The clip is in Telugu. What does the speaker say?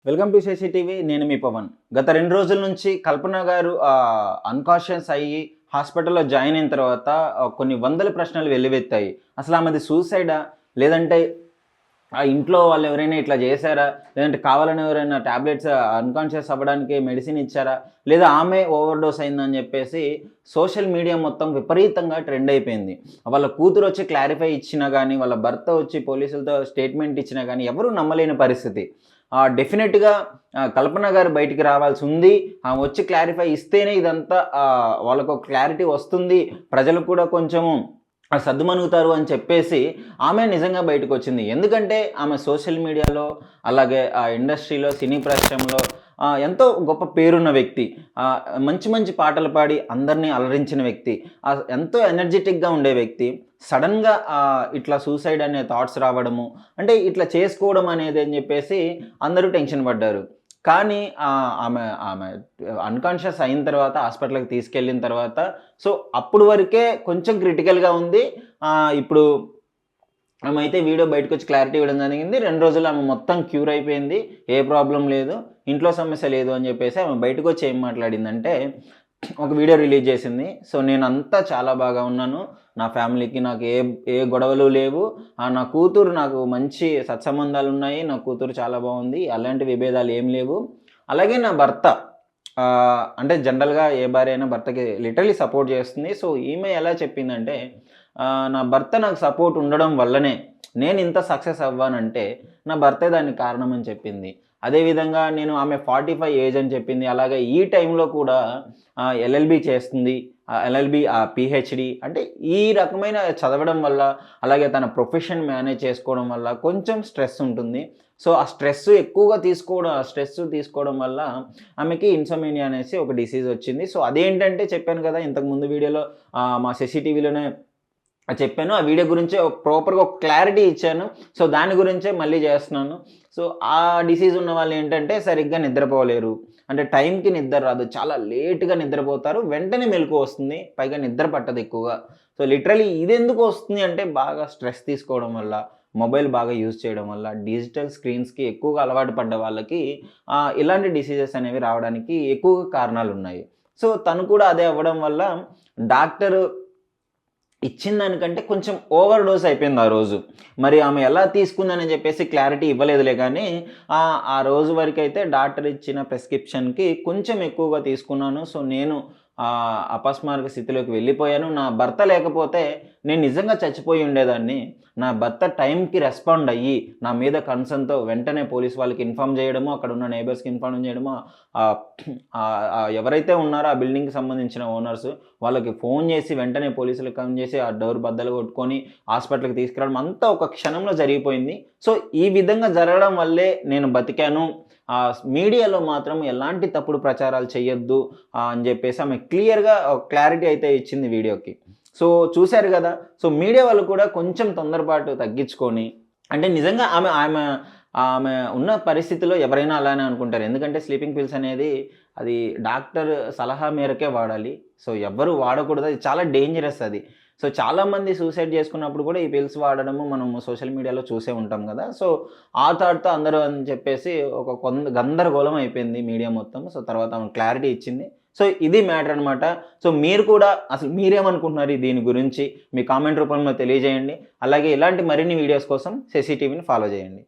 Welcome to Shashi TV. నేను మీ పవన్. గత 2 రోజుల నుంచి కల్పన గారు అన్‌కాన్షియస్ అయ్యి హాస్పిటల్‌లో జాయిన్ అయిన తర్వాత కొన్ని వందల ప్రశ్నలు వెల్లువెత్తాయి. అసలు ఆమెది సూసైడా? లేదంటే ఆ ఇంట్లో వాళ్ళు ఎవరైనా ఇట్లా చేశారా? లేదంటే కావాలని ఎవరైనా టాబ్లెట్స్ అన్‌కాన్షియస్ అవ్వడానికి మెడిసిన్ ఇచ్చారా? లేదా ఆమె ఓవర్‌డోస్ అయిందని చెప్పేసి సోషల్ మీడియా మొత్తం విపరీతంగా ట్రెండ్ అయిపోయింది. వాళ్ళ కూతురు వచ్చి క్లారిఫై ఇచ్చినా గానీ, వాళ్ళ భర్త వచ్చి పోలీసులతో స్టేట్మెంట్ ఇచ్చినా గానీ ఎవరు నమ్మలేని పరిస్థితి. డెఫినెట్‌గా కల్పన గారు బయటికి రావాల్సుంది. ఆమె వచ్చి క్లారిఫై ఇస్తేనే ఇదంతా వాళ్ళకొక క్లారిటీ వస్తుంది. ప్రజలు కూడా కొంచెము సద్దుమణుగుతారు అని చెప్పేసి ఆమె నిజంగా బయటకొచ్చింది. ఎందుకంటే ఆమె సోషల్ మీడియాలో, అలాగే ఇండస్ట్రీలో, సినీ పరిశ్రమలో ఎంతో గొప్ప పేరున్న వ్యక్తి. మంచి మంచి పాటలు పాడి అందరిని అలరించిన వ్యక్తి. ఎంతో ఎనర్జిటిక్‌గా ఉండే వ్యక్తి. సడెన్‌గా ఇట్లా సూసైడ్ అనే థాట్స్ రావడము, అంటే ఇట్లా చేసుకోవడం అనేది అని చెప్పేసి అందరూ టెన్షన్ పడ్డారు. కానీ ఆమె ఆమె అన్‌కాన్షియస్ అయిన తర్వాత హాస్పిటల్‌కి తీసుకెళ్ళిన తర్వాత సో, అప్పుడు వరకే కొంచెం క్రిటికల్‌గా ఉంది. ఇప్పుడు ఆమైతే వీడియో బయటకొచ్చి క్లారిటీ ఇవ్వడం జరిగింది. 2 రోజుల్లో ఆమె మొత్తం క్యూర్ అయిపోయింది. ఏ ప్రాబ్లమ్ లేదు. ఇంట్లో సమస్య లేదు అని చెప్పేసి ఆమె బయటకొచ్చి ఏం మాట్లాడిందంటే, ఒక వీడియో రిలీజ్ చేసింది. సో, నేనంతా చాలా బాగా ఉన్నాను. నా ఫ్యామిలీకి నాకు ఏ ఏ గొడవలు లేవు. నా కూతురు నాకు మంచి సత్సంబంధాలున్నాయి. నా కూతురు చాలా బాగుంది. అలాంటి విభేదాలు ఏం లేవు. అలాగే నా భర్త అంటే జనరల్‌గా ఏ భార్య అయినా భర్తకి లిటరల్లీ సపోర్ట్ చేస్తుంది. సో, ఈమె ఎలా చెప్పిందంటే, నా భర్త నాకు సపోర్ట్ ఉండడం వల్లనే నేనింత సక్సెస్ అవ్వానంటే నా భర్తే దానికి కారణం అని చెప్పింది. అదేవిధంగా ఆమె 45 ఏజ్ అని చెప్పింది. అలాగే ఈ టైంలో కూడా ఎల్ఎల్‌బీ చేస్తుంది. ఎల్ఎల్‌బీ పీహెచ్‌డీ అంటే ఈ రకమైన చదవడం వల్ల, అలాగే తన ప్రొఫెషన్ మేనేజ్ చేసుకోవడం వల్ల కొంచెం స్ట్రెస్ ఉంటుంది. సో, ఆ స్ట్రెస్ తీసుకోవడం వల్ల ఆమెకి ఇన్సోమ్నియా అనేసి ఒక డిసీజ్ వచ్చింది. సో, అదేంటంటే చెప్పాను కదా ఇంతకు ముందు వీడియోలో మా శశి టీవీలోనే చెప్పాను. ఆ వీడియో గురించే ప్రాపర్‌గా ఒక క్లారిటీ ఇచ్చాను. సో, దాని గురించే మళ్ళీ చేస్తున్నాను. సో, ఆ డిసీజ్ ఉన్న వాళ్ళేంటంటే సరిగ్గా నిద్రపోలేరు. అంటే టైంకి నిద్ర రాదు. చాలా లేట్‌గా నిద్రపోతారు. వెంటనే మెలుకువ వస్తుంది. పైగా నిద్ర పట్టదు ఎక్కువగా. సో, లిటరల్లీ ఇదెందుకు వస్తుంది అంటే బాగా స్ట్రెస్ తీసుకోవడం వల్ల, మొబైల్ బాగా యూజ్ చేయడం వల్ల, డిజిటల్ స్క్రీన్స్‌కి ఎక్కువగా అలవాటు పడ్డ వాళ్ళకి ఇలాంటి డిసీజెస్ అనేవి రావడానికి ఎక్కువగా కారణాలున్నాయి. సో, తను కూడా అదే అవ్వడం వల్ల డాక్టరు ఇచ్చిన దానికంటే కొంచెం ఓవర్ డోస్ అయిపోయింది ఆ రోజు. మరి ఆమె ఎలా తీసుకుందని చెప్పేసి క్లారిటీ ఇవ్వలేదులే గానీ, ఆ రోజు వరకైతే డాక్టర్ ఇచ్చిన ప్రిస్క్రిప్షన్‌కి కొంచెం ఎక్కువగా తీసుకున్నాను. సో, నేను అపస్మారక స్థితిలోకి వెళ్ళిపోయాను. నా భర్త లేకపోతే నేను నిజంగా చచ్చిపోయి ఉండేదాన్ని. నా భర్త టైంకి రెస్పాండ్ అయ్యి, నా మీద కన్సర్న్‌తో వెంటనే పోలీస్ వాళ్ళకి ఇన్ఫార్మ్ చేయడము, అక్కడున్న నైబర్స్‌కి ఇన్ఫార్మ్ చేయడము, ఎవరైతే ఉన్నారో ఆ బిల్డింగ్‌కి సంబంధించిన ఓనర్స్ వాళ్ళకి ఫోన్ చేసి వెంటనే పోలీసులకు ఫోన్ చేసి ఆ డోర్ బద్దలు కొట్టుకొని హాస్పిటల్‌కి తీసుకురావడం అంతా ఒక క్షణంలో జరిగిపోయింది. సో, ఈ విధంగా జరగడం వల్లే నేను బతికాను. మీడియాలో మాత్రం ఎలాంటి తప్పుడు ప్రచారాలు చేయొద్దు అని చెప్పేసి ఆమె క్లియర్‌గా క్లారిటీ అయితే ఇచ్చింది వీడియోకి. సో, చూసారు గదా! సో, మీడియా వాళ్ళు కూడా కొంచెం తొందరపాటు తగ్గించుకొని, అంటే నిజంగా ఆమె ఆమె ఆమె ఉన్న పరిస్థితిలో ఎవరైనా అలానే అనుకుంటారు. ఎందుకంటే స్లీపింగ్ పిల్స్ అనేది అది డాక్టర్ సలహా మేరకే వాడాలి. సో, ఎవ్వరు వాడకూడదు. అది చాలా డేంజరస్ అది. సో, చాలామంది సూసైడ్ చేసుకున్నప్పుడు కూడా ఈ పిల్స్ వాడడము మనము సోషల్ మీడియాలో చూసే ఉంటాం గదా! సో, ఆ థాట్‌తో అందరూ అని చెప్పేసి ఒక గందరగోళం అయిపోయింది మీడియా మొత్తం. సో, తర్వాత ఆమె క్లారిటీ ఇచ్చింది. సో, ఇది మ్యాటర్ అనమాట. సో, మీరు కూడా అసలు మీరేమనుకుంటున్నారు దీని గురించి? మీ కామెంట్ రూపంలో తెలియజేయండి. అలాగే ఇలాంటి మరిన్ని వీడియోస్ కోసం శశి టీవీని ఫాలో చేయండి.